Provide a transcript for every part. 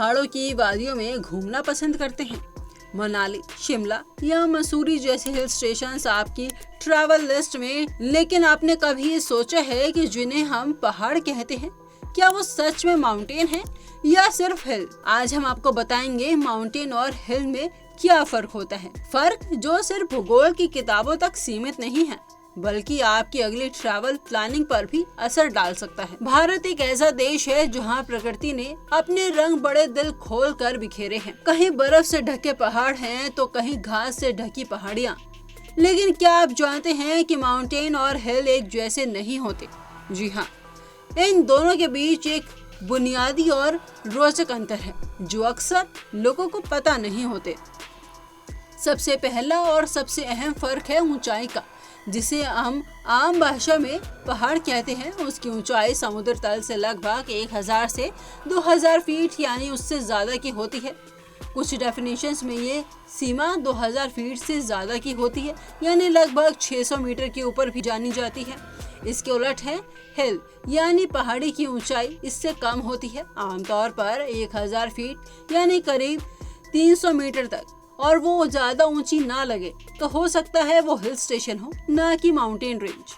पहाड़ों की वादियों में घूमना पसंद करते हैं? मनाली, शिमला या मसूरी जैसे हिल स्टेशंस आपकी ट्रैवल लिस्ट में, लेकिन आपने कभी सोचा है कि जिन्हें हम पहाड़ कहते हैं, क्या वो सच में माउंटेन है या सिर्फ हिल? आज हम आपको बताएंगे माउंटेन और हिल में क्या फर्क होता है। फर्क जो सिर्फ भूगोल की किताबों तक सीमित नहीं है, बल्कि आपकी अगली ट्रैवल प्लानिंग पर भी असर डाल सकता है। भारत एक ऐसा देश है जहां प्रकृति ने अपने रंग बड़े दिल खोल कर बिखेरे हैं। कहीं बर्फ से ढके पहाड़ हैं तो कहीं घास से ढकी पहाड़ियां। लेकिन क्या आप जानते हैं कि माउंटेन और हिल एक जैसे नहीं होते? जी हाँ, इन दोनों के बीच एक बुनियादी और रोचक अंतर है जो अक्सर लोगों को पता नहीं होते। सबसे पहला और सबसे अहम फर्क है ऊंचाई का, जिसे हम आम भाषा में पहाड़ कहते हैं। उसकी ऊंचाई समुद्र तल से लगभग 1000 से 2000 फीट यानी उससे ज्यादा की होती है। कुछ डेफिनेशंस में ये सीमा 2000 फीट से ज्यादा की होती है, यानी लगभग 600 मीटर के ऊपर भी जानी जाती है। इसके उलट है हिल, यानी पहाड़ी की ऊंचाई इससे कम होती है, आमतौर पर 1000 फीट यानी करीब 300 मीटर तक, और वो ज्यादा ऊंची ना लगे तो हो सकता है वो हिल स्टेशन हो, ना कि माउंटेन रेंज।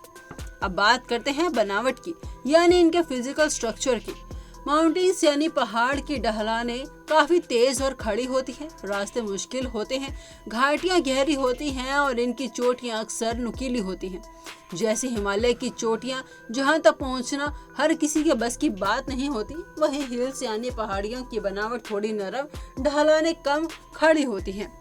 अब बात करते हैं बनावट की, यानी इनके फिजिकल स्ट्रक्चर की। माउंटेन्स यानी पहाड़ की ढलानें काफी तेज और खड़ी होती हैं, रास्ते मुश्किल होते हैं, घाटियां गहरी होती हैं और इनकी चोटियां अक्सर नुकीली होती हैं। जैसे हिमालय की चोटियां, जहां तक पहुंचना हर किसी के बस की बात नहीं होती, वहीं हिल्स यानी पहाड़ियों की बनावट थोड़ी नरम, ढलानें कम खड़ी होती हैं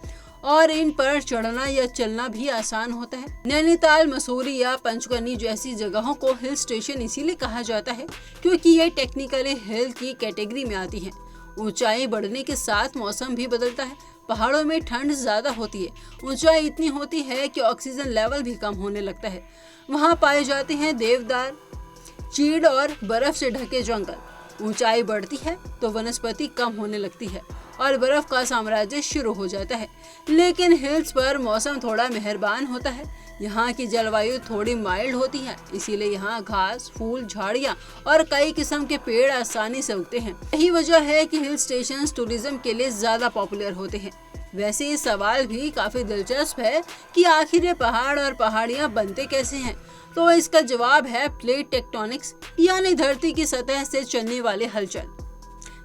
और इन पर चढ़ना या चलना भी आसान होता है। नैनीताल, मसूरी या पंचगनी जैसी जगहों को हिल स्टेशन इसीलिए कहा जाता है क्योंकि ये टेक्निकली हिल की कैटेगरी में आती है। ऊंचाई बढ़ने के साथ मौसम भी बदलता है। पहाड़ों में ठंड ज्यादा होती है, ऊंचाई इतनी होती है कि ऑक्सीजन लेवल भी कम होने लगता है। वहाँ पाए जाते हैं देवदार, चीड़ और बर्फ से ढके जंगल। ऊंचाई बढ़ती है तो वनस्पति कम होने लगती है और बर्फ का साम्राज्य शुरू हो जाता है। लेकिन हिल्स पर मौसम थोड़ा मेहरबान होता है। यहाँ की जलवायु थोड़ी माइल्ड होती है, इसीलिए यहाँ घास, फूल, झाड़ियाँ और कई किस्म के पेड़ आसानी से उगते हैं। यही वजह है कि हिल स्टेशन टूरिज्म के लिए ज्यादा पॉपुलर होते हैं। वैसे ये सवाल भी काफी दिलचस्प है कि आखिर ये पहाड़ और पहाड़ियाँ बनते कैसे हैं? तो इसका जवाब है प्लेट टेक्टोनिक्स, यानी धरती की सतह से चलने वाले हलचल।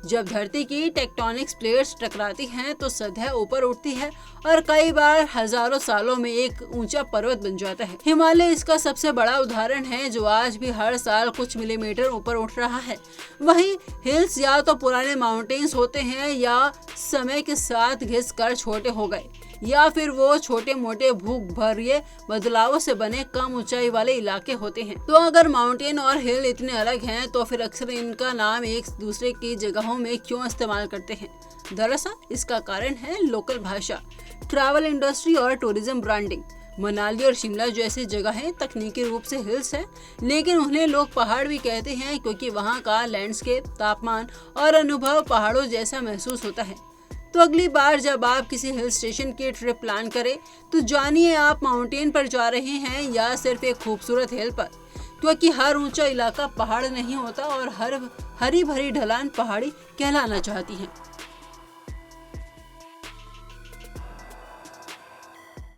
जब धरती की टेक्टोनिक्स प्लेट्स टकराती हैं तो सतह ऊपर उठती है और कई बार हजारों सालों में एक ऊंचा पर्वत बन जाता है। हिमालय इसका सबसे बड़ा उदाहरण है, जो आज भी हर साल कुछ मिलीमीटर ऊपर उठ रहा है। वहीं हिल्स या तो पुराने माउंटेन्स होते हैं या समय के साथ घिसकर छोटे हो गए, या फिर वो छोटे मोटे भूगर्भीय बदलावों से बने कम ऊंचाई वाले इलाके होते हैं। तो अगर माउंटेन और हिल इतने अलग हैं तो फिर अक्सर इनका नाम एक दूसरे की जगहों में क्यों इस्तेमाल करते हैं? दरअसल इसका कारण है लोकल भाषा, ट्रैवल इंडस्ट्री और टूरिज्म ब्रांडिंग। मनाली और शिमला जैसी जगहें तकनीकी रूप से हिल्स हैं, लेकिन उन्हें लोग पहाड़ भी कहते हैं क्योंकि वहाँ का लैंडस्केप, तापमान और अनुभव पहाड़ों जैसा महसूस होता है। तो अगली बार जब आप किसी हिल स्टेशन की ट्रिप प्लान करें तो जानिए आप माउंटेन पर जा रहे हैं या सिर्फ एक खूबसूरत हिल पर, क्योंकि हर ऊंचा इलाका पहाड़ नहीं होता और हर हरी भरी ढलान पहाड़ी कहलाना चाहती है।